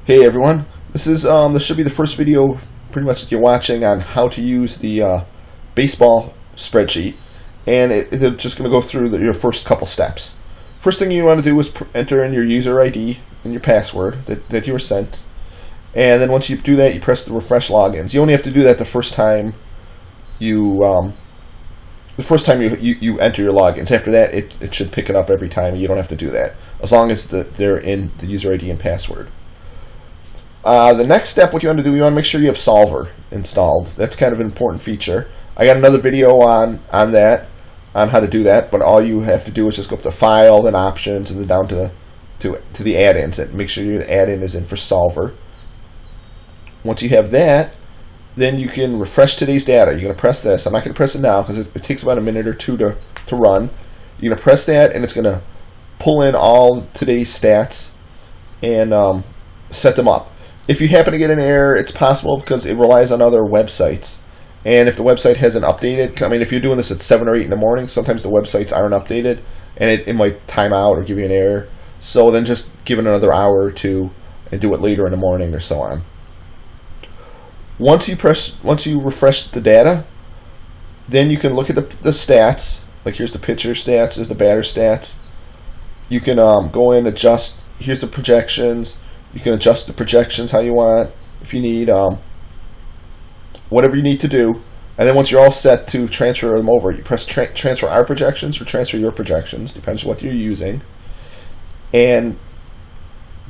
Hey everyone, this should be the first video pretty much that you're watching on how to use the baseball spreadsheet, and it's just going to go through your first couple steps. First thing you want to do is enter in your user ID and your password that you were sent, and then once you do that, you press the refresh logins. You only have to do that the first time you enter your logins. After that, it should pick it up every time. You don't have to do that as long as they're in the user ID and password. The next step, what you want to do, you want to make sure you have Solver installed. That's kind of an important feature. I got another video on that, on how to do that, but all you have to do is just go up to File, then Options, and then down to the add-ins. And make sure your add-in is in for Solver. Once you have that, then you can refresh today's data. You're going to press this. I'm not going to press it now because it takes about a minute or two to run. You're going to press that, and it's going to pull in all today's stats and set them up. If you happen to get an error, it's possible because it relies on other websites. And if the website hasn't updated, I mean, if you're doing this at 7 or 8 in the morning, sometimes the websites aren't updated, and it might time out or give you an error. So then just give it another hour or two and do it later in the morning or so on. Once you refresh the data, then you can look at the stats. Like here's the pitcher stats, there's the batter stats. You can go in, adjust. Here's the projections. You can adjust the projections how you want if you need, whatever you need to do. And then once you're all set to transfer them over, you press transfer our projections or transfer your projections, depends on what you're using. And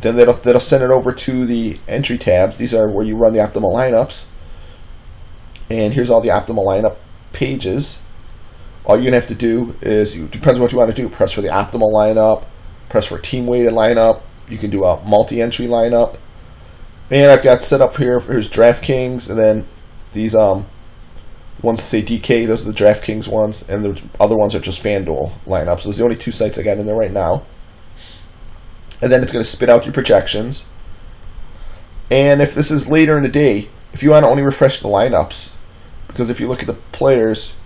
then that'll send it over to the entry tabs. These are where you run the optimal lineups. And here's all the optimal lineup pages. All you're going to have to do is, depends on what you want to do, press for the optimal lineup, press for team weighted lineup. You can do a multi-entry lineup. And I've got set up here, here's DraftKings, and then these ones that say DK, those are the DraftKings ones, and the other ones are just FanDuel lineups. Those are the only two sites I got in there right now. And then it's going to spit out your projections. And if this is later in the day, if you want to only refresh the lineups, because if you look at the players,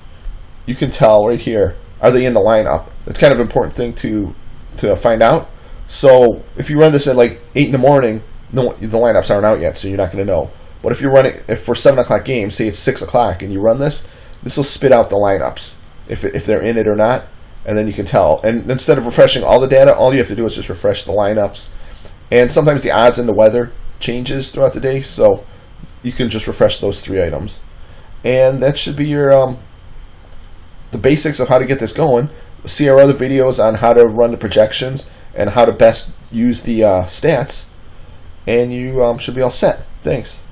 you can tell right here, are they in the lineup? That's kind of an important thing to find out. So if you run this at like 8 in the morning, no, the lineups aren't out yet, so you're not going to know. But if you're running, if for 7 o'clock games, say it's 6 o'clock, and you run this will spit out the lineups, if they're in it or not, and then you can tell. And instead of refreshing all the data, all you have to do is just refresh the lineups. And sometimes the odds and the weather changes throughout the day, so you can just refresh those 3 items. And that should be your the basics of how to get this going. See our other videos on how to run the projections and how to best use the stats, and you should be all set. Thanks.